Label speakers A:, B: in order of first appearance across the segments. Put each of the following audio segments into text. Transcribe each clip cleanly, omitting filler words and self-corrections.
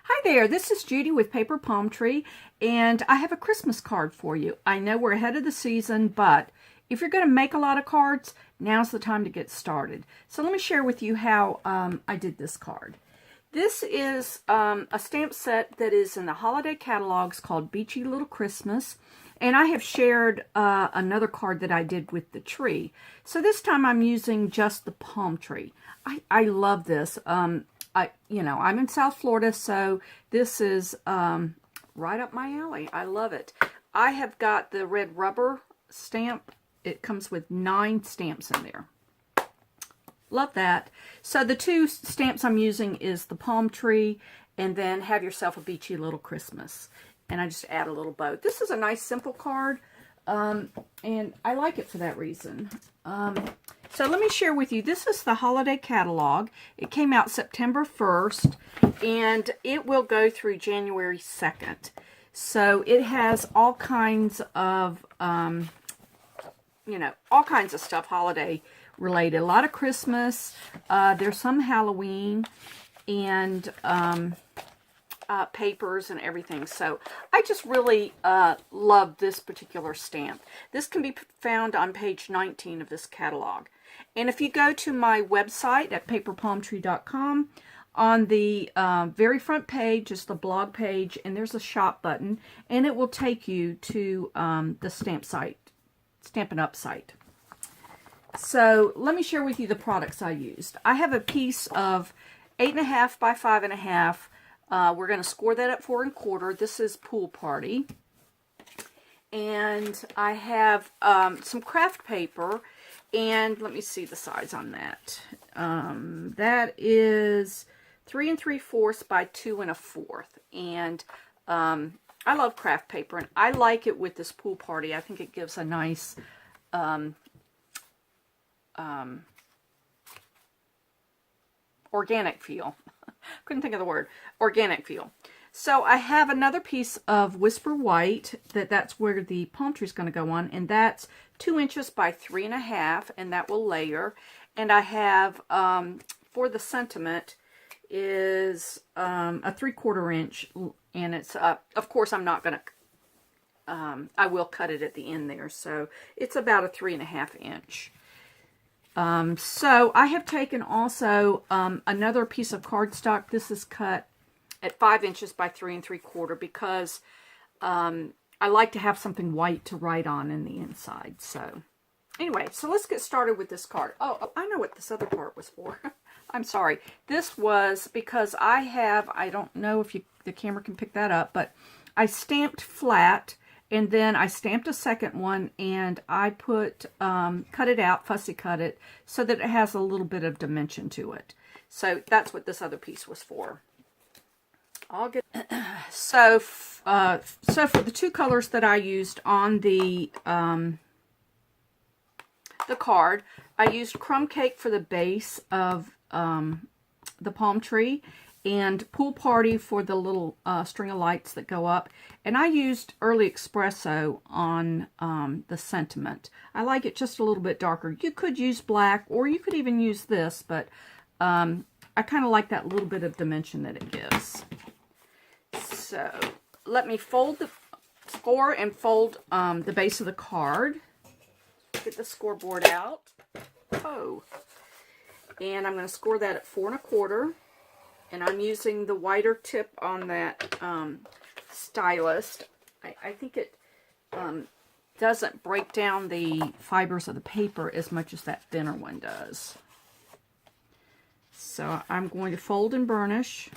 A: Hi there, this is Judy with Paper Palm Tree, and I have a Christmas card for you. I know we're ahead of the season, but if you're going to make a lot of cards, now's the time to get started. So let me share with you how I did this card. This is a stamp set that is in the holiday catalogs called Beachy Little Christmas, and I have shared another card that I did with the tree. So this time I'm using just the palm tree. I love this. I'm in South Florida, so this is right up my alley. I love it. I have got the red rubber stamp. It comes with 9 stamps in there. Love that. So the 2 stamps I'm using is the palm tree and then Have Yourself a Beachy Little Christmas. And I just add a little bow. This is a nice simple card, and I like it for that reason. So let me share with you, this is the holiday catalog. It came out September 1st, and it will go through January 2nd. So it has all kinds of, all kinds of stuff holiday related. A lot of Christmas, there's some Halloween, and papers and everything. So I just really love this particular stamp. This can be found on page 19 of this catalog. And if you go to my website at paperpalmtree.com, on the very front page is the blog page, and there's a shop button, and it will take you to the stamp site, Stampin' Up site. So let me share with you the products I used. I have a piece of 8.5 by 5.5. We're going to score that at 4 1/4. This is Pool Party. And I have some craft paper, and let me see the size on that. That is 3 3/4 by 2 1/4. And I love craft paper, and I like it with this Pool Party. I think it gives a nice organic feel. Couldn't think of the word. Organic feel. So I have another piece of Whisper White that's where the palm tree is going to go on, and that's 2 inches by 3 1/2, and that will layer. And I have for the sentiment is a 3/4 inch, and it's of course I'm not going to. I will cut it at the end there, so it's about a 3 1/2 inch. So I have taken also another piece of cardstock. This is cut at 5 inches by 3 3/4 because I like to have something white to write on in the inside. So anyway, so let's get started with this card. Oh, I know what this other part was for. I'm sorry. This was because I don't know if the camera can pick that up, but I stamped flat. And then I stamped a second one, and I put, cut it out, fussy cut it, so that it has a little bit of dimension to it. So that's what this other piece was for. So for the 2 colors that I used on the card, I used Crumb Cake for the base of the palm tree, and Pool Party for the little string of lights that go up. And I used Early Espresso on the sentiment. I like it just a little bit darker. You could use black, or you could even use this, but I kind of like that little bit of dimension that it gives. So let me fold the score and fold the base of the card. Get the scoreboard out. Oh. And I'm going to score that at 4 1/4. And I'm using the wider tip on that stylus. I think it doesn't break down the fibers of the paper as much as that thinner one does. So I'm going to fold and burnish.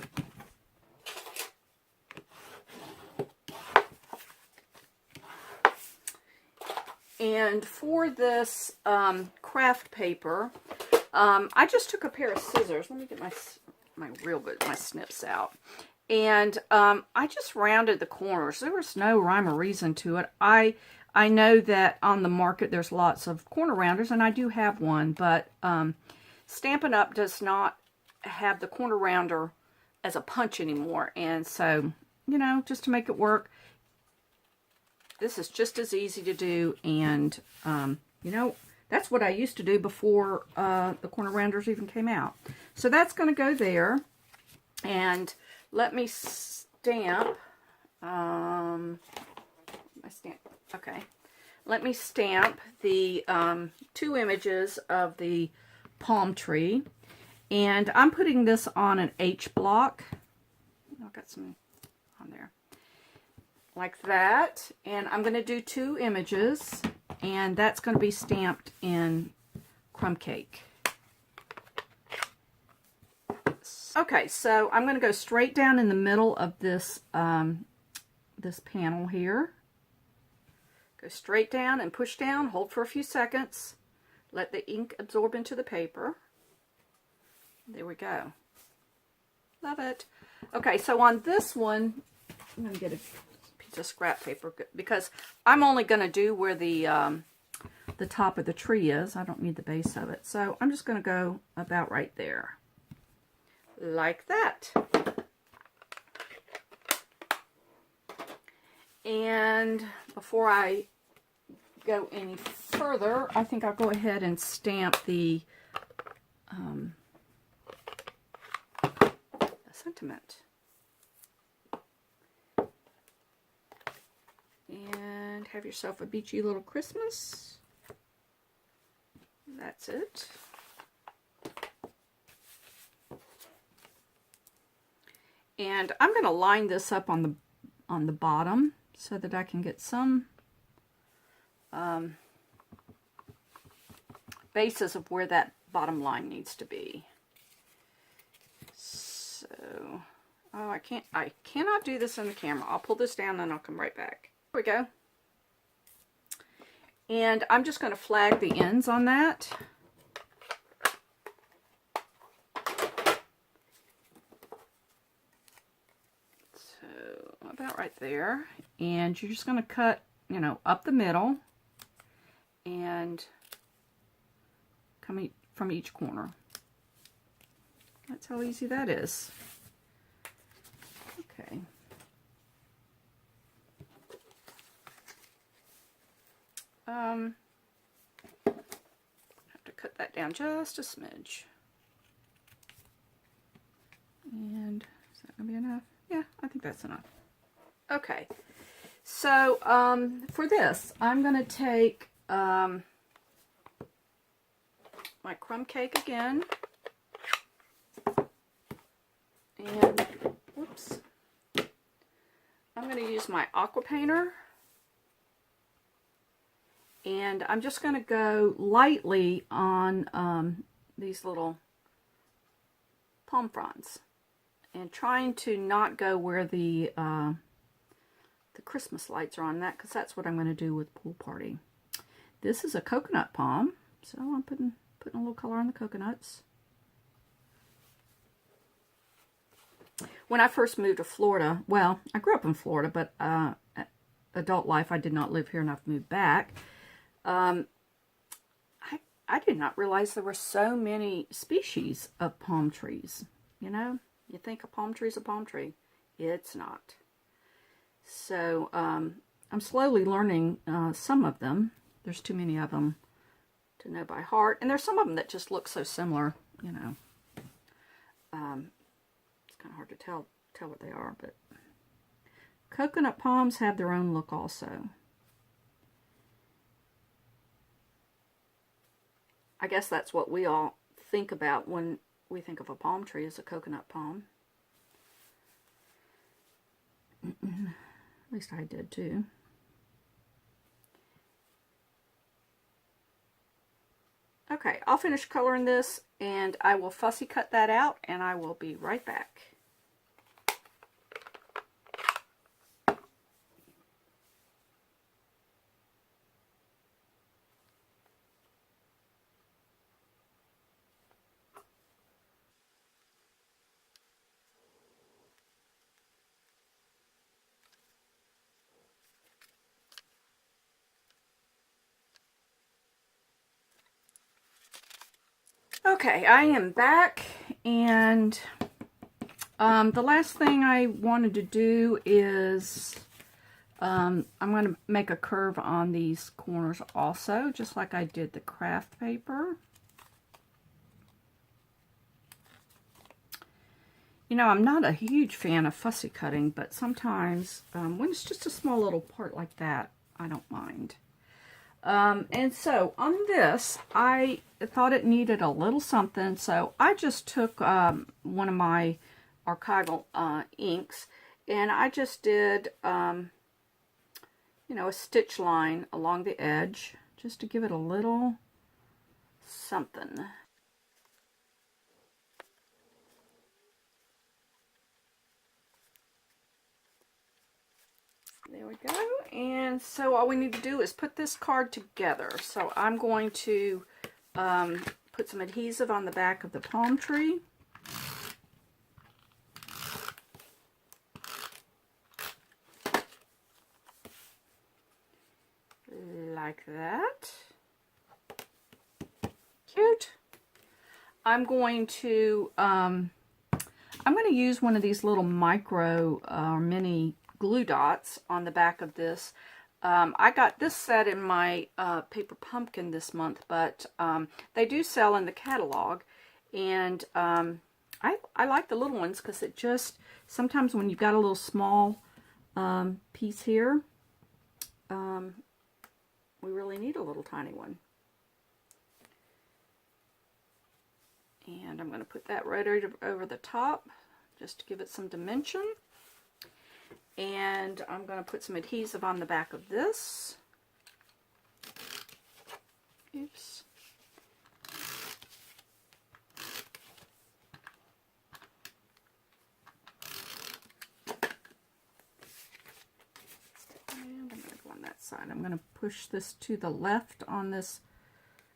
A: And for this craft paper, I just took a pair of scissors. Let me get my snips out, and I just rounded the corners. There was no rhyme or reason to it. I know that on the market there's lots of corner rounders, and I do have one, but Stampin' Up does not have the corner rounder as a punch anymore, and so just to make it work, this is just as easy to do. And that's what I used to do before the corner rounders even came out. So that's going to go there. And let me stamp, my stamp, okay. Let me stamp the 2 images of the palm tree. And I'm putting this on an H block. I've got some on there. Like that. And I'm going to do 2 images. And that's going to be stamped in crumb cake. Okay, so I'm going to go straight down in the middle of this, this panel here. Go straight down and push down, hold for a few seconds. Let the ink absorb into the paper. There we go. Love it. Okay, so on this one, I'm going to get a piece of scrap paper because I'm only going to do where the top of the tree is. I don't need the base of it. So I'm just going to go about right there. Like that. And before I go any further, I think I'll go ahead and stamp the sentiment. And have yourself a beachy little Christmas. That's it. And I'm going to line this up on the bottom so that I can get some basis of where that bottom line needs to be. So, oh, I cannot do this in the camera. I'll pull this down and I'll come right back. Here we go. And I'm just going to flag the ends on that. So, about right there. And you're just going to cut, you know, up the middle and come from each corner. That's how easy that is. Okay. I have to cut that down just a smidge. And is that going to be enough? Yeah, I think that's enough. Okay. So, for this, I'm going to take my crumb cake again. And, whoops. I'm going to use my aqua painter. And I'm just going to go lightly on these little palm fronds. And trying to not go where the Christmas lights are on that, because that's what I'm going to do with Pool Party. This is a coconut palm, so I'm putting a little color on the coconuts. When I first moved to Florida, well, I grew up in Florida, but adult life, I did not live here, and I've moved back. I did not realize there were so many species of palm trees. You know, you think a palm tree is a palm tree. It's not. So, I'm slowly learning some of them. There's too many of them to know by heart. And there's some of them that just look so similar, you know. It's kind of hard to tell what they are, but coconut palms have their own look also. I guess that's what we all think about when we think of a palm tree, is a coconut palm. At least I did too. Okay, I'll finish coloring this and I will fussy cut that out and I will be right back. Okay, I am back, and the last thing I wanted to do is I'm going to make a curve on these corners also, just like I did the craft paper. You know, I'm not a huge fan of fussy cutting, but sometimes when it's just a small little part like that, I don't mind. And so on this, I thought it needed a little something, so I just took one of my archival inks, and I just did, you know, a stitch line along the edge, just to give it a little something. There we go. And so all we need to do is put this card together. So I'm going to put some adhesive on the back of the palm tree. Like that. Cute. I'm going to use one of these little micro mini glue dots on the back of this. I got this set in my Paper Pumpkin this month, but they do sell in the catalog, and I like the little ones because it just, sometimes when you've got a little small piece here, we really need a little tiny one. And I'm going to put that right over the top just to give it some dimension. And I'm going to put some adhesive on the back of this. Oops. And I'm going to go on that side. I'm going to push this to the left on this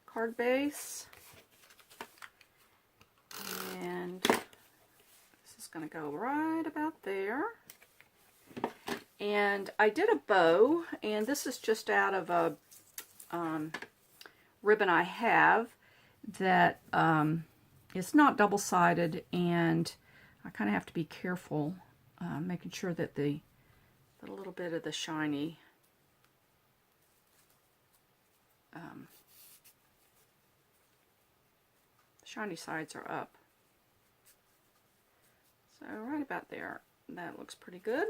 A: card base. And this is going to go right about there. And I did a bow, and this is just out of a ribbon I have that is not double-sided, and I kind of have to be careful making sure that a little bit of the shiny sides are up. So right about there, that looks pretty good.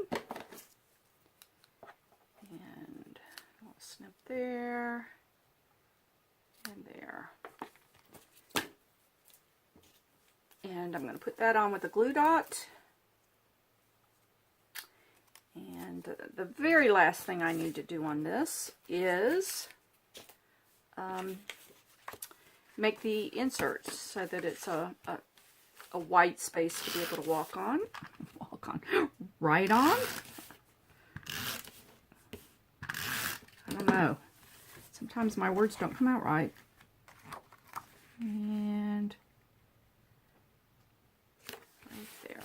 A: And a little snip there and there. And I'm going to put that on with a glue dot. And the very last thing I need to do on this is make the inserts so that it's a white space to be able to walk on, right on. I don't know. Sometimes my words don't come out right. And right there.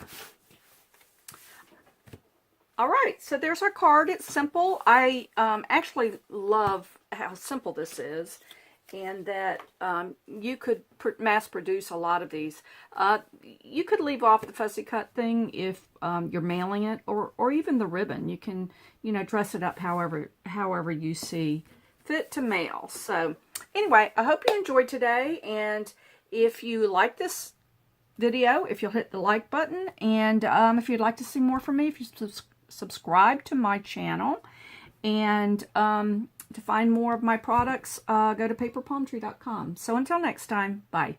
A: All right, so there's our card. It's simple. I actually love how simple this is, and that you could mass produce a lot of these. You could leave off the fussy cut thing if you're mailing it, or even the ribbon. You can, you know, dress it up however you see fit to mail. So anyway, I hope you enjoyed today, and if you like this video, if you'll hit the like button, and if you'd like to see more from me, if you subscribe to my channel, and to find more of my products, go to paperpalmtree.com. So until next time, bye.